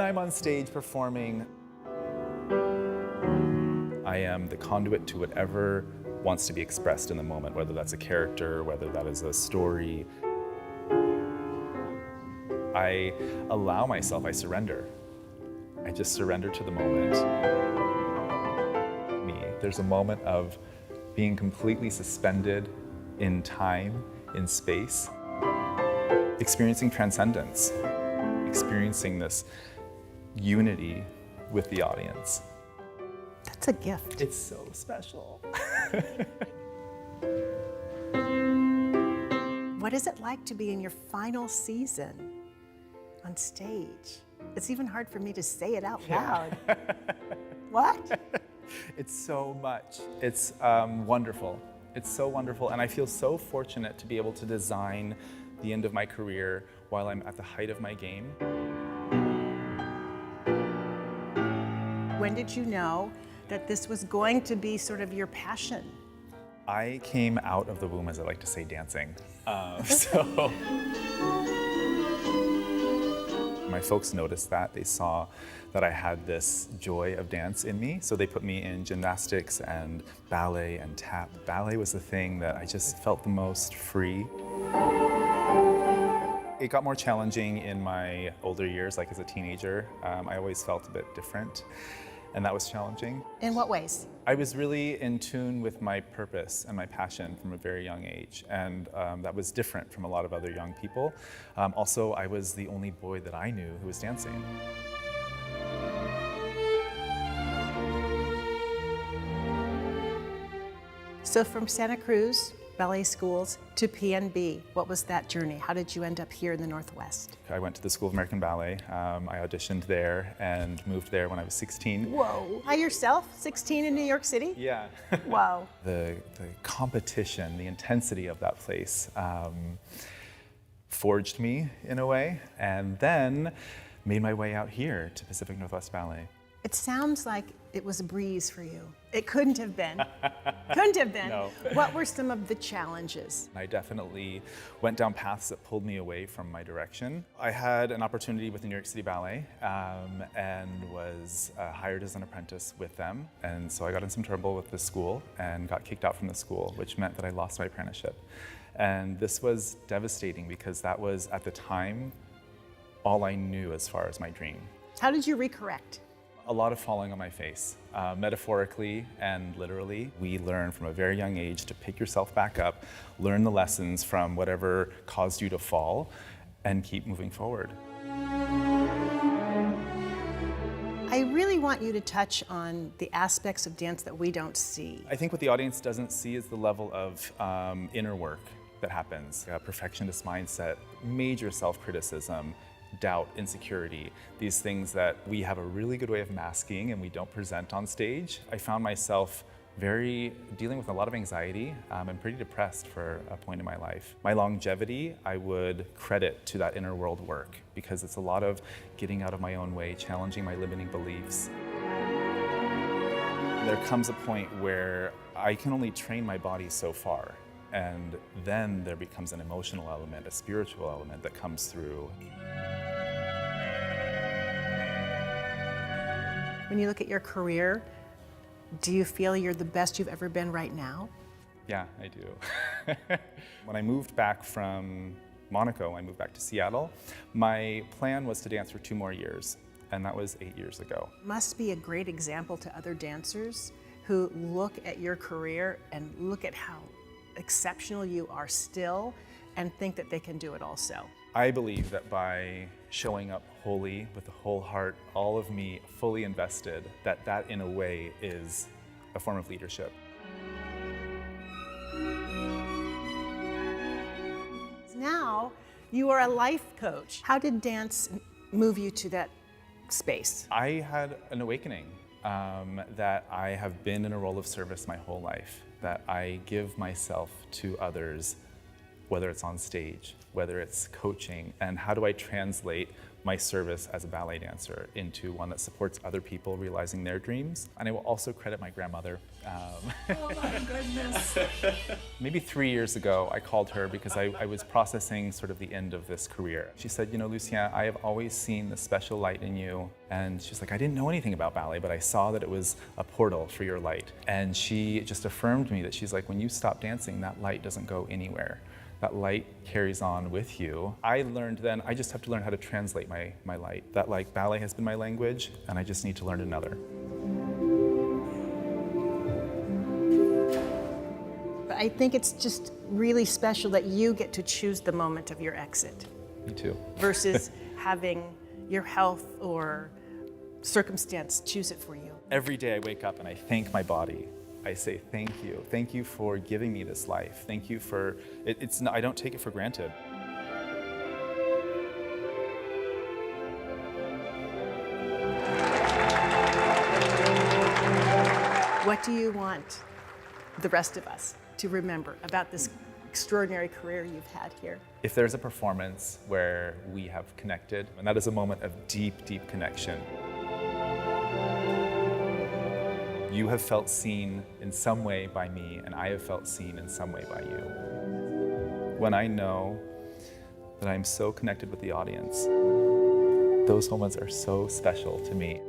I'm on stage performing, I am the conduit to whatever wants to be expressed in the moment, whether that's a character, whether that is a story. I allow myself, I surrender. I just surrender to the moment. There's a moment of being completely suspended in time, in space, experiencing transcendence, experiencing this unity with the audience. That's a gift. It's so special. What is it like to be in your final season on stage? It's even hard for me to say it out loud. What? It's so much. It's wonderful. It's so wonderful, and I feel so fortunate to be able to design the end of my career while I'm at the height of my game. When did you know that this was going to be sort of your passion? I came out of the womb, as I like to say, dancing. So my folks noticed that. They saw that I had this joy of dance in me, so they put me in gymnastics and ballet and tap. Ballet was the thing that I just felt the most free. It got more challenging in my older years, like as a teenager. I always felt a bit different, and that was challenging. In what ways? I was really in tune with my purpose and my passion from a very young age, and that was different from a lot of other young people. Also, I was the only boy that I knew who was dancing. So from Santa Cruz ballet schools to PNB, what was that journey? How did you end up here in the Northwest? I went to the School of American Ballet. I auditioned there and moved there when I was 16. Whoa. By yourself, 16 in New York City? Yeah. Wow. The competition, the intensity of that place forged me in a way, and then made my way out here to Pacific Northwest Ballet. It sounds like it was a breeze for you. It couldn't have been. Couldn't have been. No. What were some of the challenges? I definitely went down paths that pulled me away from my direction. I had an opportunity with the New York City Ballet and was hired as an apprentice with them. And so I got in some trouble with the school and got kicked out from the school, which meant that I lost my apprenticeship. And this was devastating because that was, at the time, all I knew as far as my dream. How did you recorrect? A lot of falling on my face, metaphorically and literally. We learn from a very young age to pick yourself back up, learn the lessons from whatever caused you to fall, and keep moving forward. I really want you to touch on the aspects of dance that we don't see. I think what the audience doesn't see is the level of inner work that happens. A perfectionist mindset, major self-criticism, doubt, insecurity, these things that we have a really good way of masking and we don't present on stage. I found myself dealing with a lot of anxiety and pretty depressed for a point in my life. My longevity, I would credit to that inner world work because it's a lot of getting out of my own way, challenging my limiting beliefs. There comes a point where I can only train my body so far, and then there becomes an emotional element, a spiritual element that comes through. When you look at your career, do you feel you're the best you've ever been right now? Yeah, I do. When I moved back from Monaco, I moved back to Seattle. My plan was to dance for 2 more years, and that was 8 years ago. Must be a great example to other dancers who look at your career and look at how exceptional you are still and think that they can do it also. I believe that by showing up wholly, with the whole heart, all of me fully invested, that in a way is a form of leadership. Now, you are a life coach. How did dance move you to that space? I had an awakening that I have been in a role of service my whole life, that I give myself to others, whether it's on stage, whether it's coaching, and how do I translate my service as a ballet dancer into one that supports other people realizing their dreams. And I will also credit my grandmother. Oh my goodness. Maybe 3 years ago, I called her because I was processing sort of the end of this career. She said, you know, Lucien, I have always seen the special light in you. And she's like, I didn't know anything about ballet, but I saw that it was a portal for your light. And she just affirmed me that she's like, when you stop dancing, that light doesn't go anywhere. That light carries on with you. I learned then, I just have to learn how to translate my light. That like ballet has been my language, and I just need to learn another. But I think it's just really special that you get to choose the moment of your exit. Me too. Versus having your health or circumstance choose it for you. Every day I wake up and I thank my body. I say, thank you. Thank you for giving me this life. Thank you for, I don't take it for granted. What do you want the rest of us to remember about this extraordinary career you've had here? If there's a performance where we have connected, and that is a moment of deep, deep connection, you have felt seen in some way by me, and I have felt seen in some way by you. When I know that I'm so connected with the audience, those moments are so special to me.